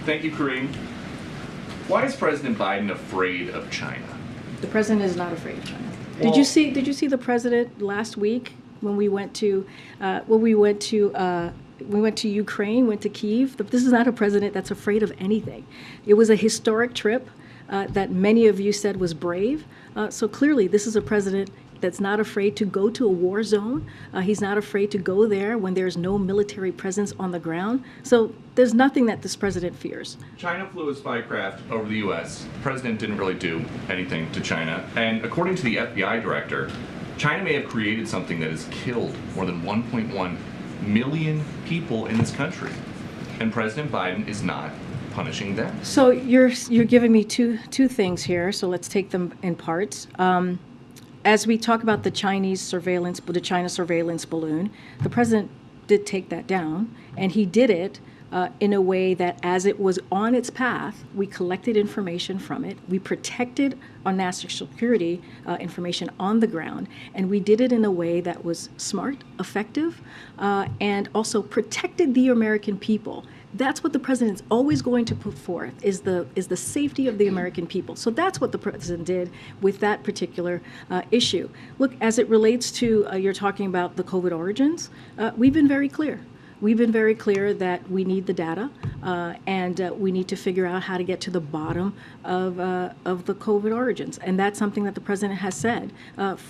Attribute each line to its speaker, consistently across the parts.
Speaker 1: Thank you, Karine. Why is President Biden afraid of China?
Speaker 2: The president is not afraid of China.
Speaker 1: Well,
Speaker 2: Did you see the president last week when we went to Ukraine, went to Kyiv? This is not a president that's afraid of anything. It was a historic trip that many of you said was brave. So clearly, this is a president that's not afraid to go to a war zone. He's not afraid to go there when there's no military presence on the ground. So there's nothing that this president fears.
Speaker 1: China flew a spy craft over the U.S. The president didn't really do anything to China. And according to the FBI director, China may have created something that has killed more than 1.1 million people in this country. And President Biden is not punishing them.
Speaker 2: So you're giving me two things here. So let's take them in parts. As we talk about the China surveillance balloon, the president did take that down, and he did it in a way that as it was on its path, we collected information from it, we protected our national security information on the ground, and we did it in a way that was smart, effective, and also protected the American people. That's what the president is always going to put forth, is the safety of the American people. So that's what the president did with that particular issue. Look, as it relates to, you're talking about the COVID origins, we've been very clear. We've been very clear that we need the data, and we need to figure out how to get to the bottom of the COVID origins. And that's something that the president has said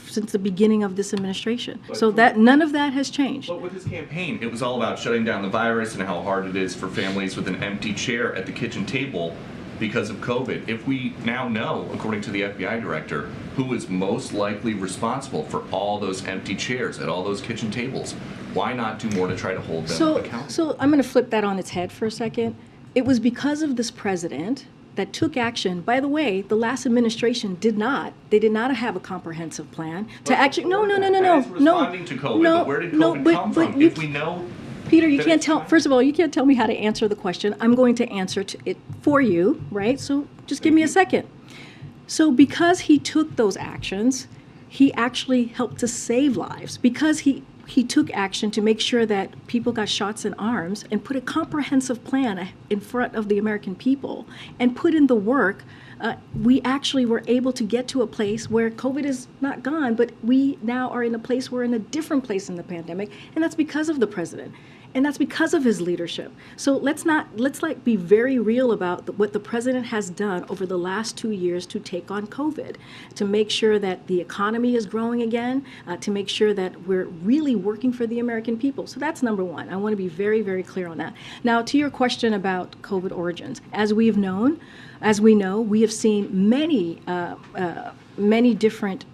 Speaker 2: since the beginning of this administration. So that none of that has changed.
Speaker 1: But with his campaign, it was all about shutting down the virus and how hard it is for families with an empty chair at the kitchen table because of COVID. If we now know, according to the FBI director, who is most likely responsible for all those empty chairs at all those kitchen tables, why not do more to try to hold them accountable?
Speaker 2: So I'm going to flip that on its head for a second. It was because of this president that took action. By the way, the last administration did not have a comprehensive plan to actually. No.
Speaker 1: Responding to COVID, but where did COVID come from? If we know.
Speaker 2: Peter, you can't tell. First of all, you can't tell me how to answer the question. I'm going to answer it for you, right? So just give me a second. So because he took those actions, he actually helped to save lives. Because he took action to make sure that people got shots in arms and put a comprehensive plan in front of the American people and put in the work. We actually were able to get to a place where COVID is not gone, but we now are in a place, we're in a different place in the pandemic, and that's because of the president. And that's because of his leadership. So let's be very real about what the president has done over the last 2 years to take on COVID, to make sure that the economy is growing again, to make sure that we're really working for the American people. So that's number one. I want to be very, very clear on that. Now, to your question about COVID origins, as we know, we have seen many different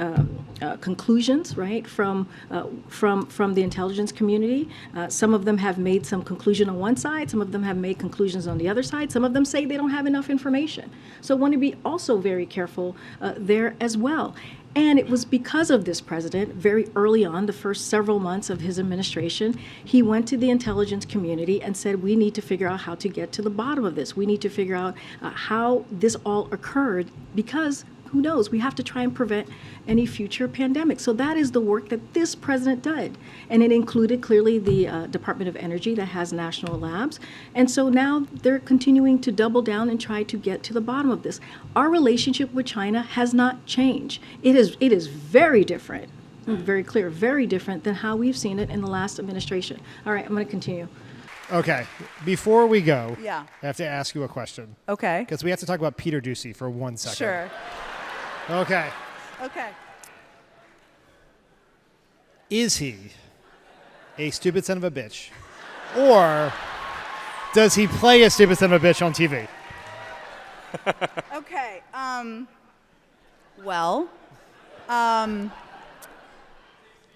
Speaker 2: conclusions, right, from the intelligence community. Some of them have made some conclusion on one side. Some of them have made conclusions on the other side. Some of them say they don't have enough information. So I want to be also very careful there as well. And it was because of this president, very early on, the first several months of his administration, he went to the intelligence community and said, we need to figure out how to get to the bottom of this. We need to figure out how this all occurred, because who knows, we have to try and prevent any future pandemic. So that is the work that this president did. And it included clearly the Department of Energy that has national labs. And so now they're continuing to double down and try to get to the bottom of this. Our relationship with China has not changed. It is very different, very clear, very different than how we've seen it in the last administration. All right, I'm going to continue.
Speaker 3: Okay, before we go,
Speaker 4: Yeah.
Speaker 3: I have to ask you a question.
Speaker 4: Okay.
Speaker 3: Because we have to talk about Peter Doocy for 1 second.
Speaker 4: Sure.
Speaker 3: Okay.
Speaker 4: Okay.
Speaker 3: Is he a stupid son of a bitch? Or does he play a stupid son of a bitch on TV?
Speaker 4: Okay.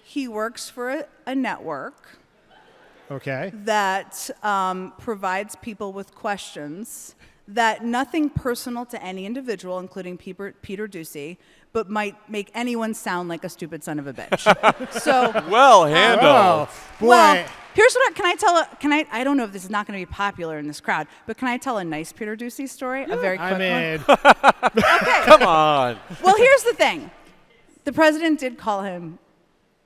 Speaker 4: He works for a network
Speaker 3: Okay.
Speaker 4: that provides people with questions that nothing personal to any individual, including Peter Doocy, but might make anyone sound like a stupid son of a bitch. So,
Speaker 5: Well handled.
Speaker 3: Boy.
Speaker 4: well, here's what I don't know if this is not going to be popular in this crowd, but can I tell a nice Peter Doocy story? A very quick one? Okay.
Speaker 5: Come on.
Speaker 4: Well, here's the thing. The president did call him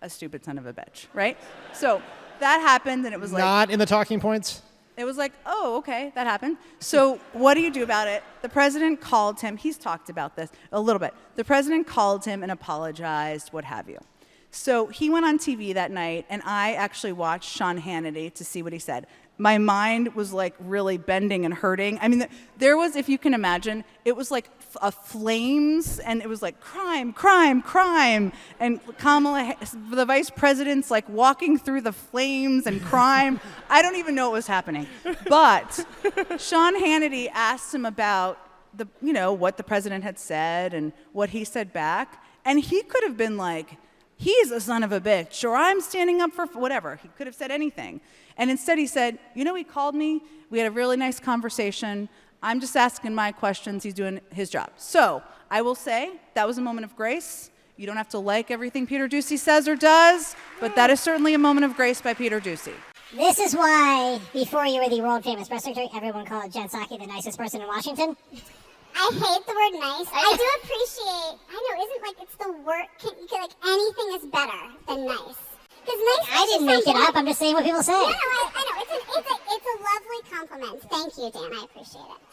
Speaker 4: a stupid son of a bitch, right? So that happened, and it was like,
Speaker 3: Not in the talking points?
Speaker 4: It was like, oh, okay, that happened. So what do you do about it? The president called him. He's talked about this a little bit. The president called him and apologized, what have you. So he went on TV that night, and I actually watched Sean Hannity to see what he said. My mind was like really bending and hurting. I mean, there was, if you can imagine, it was like flames, and it was like crime, crime, crime. And Kamala, the vice president's like walking through the flames and crime. I don't even know what was happening. But Sean Hannity asked him about the, what the president had said and what he said back. And he could have been like, he's a son of a bitch, or I'm standing up for whatever. He could have said anything. And instead he said, he called me. We had a really nice conversation. I'm just asking my questions. He's doing his job. So I will say that was a moment of grace. You don't have to like everything Peter Doocy says or does, but that is certainly a moment of grace by Peter Doocy.
Speaker 5: This is why, before you were the world-famous press secretary, everyone called Jen Psaki the nicest person in Washington.
Speaker 6: I hate the word nice. I do appreciate, isn't like it's the word, like anything is better than nice. Because nice
Speaker 5: I didn't make it up, I'm just saying what people say.
Speaker 6: No, I know, it's a lovely compliment. Thank you, Dan, I appreciate it.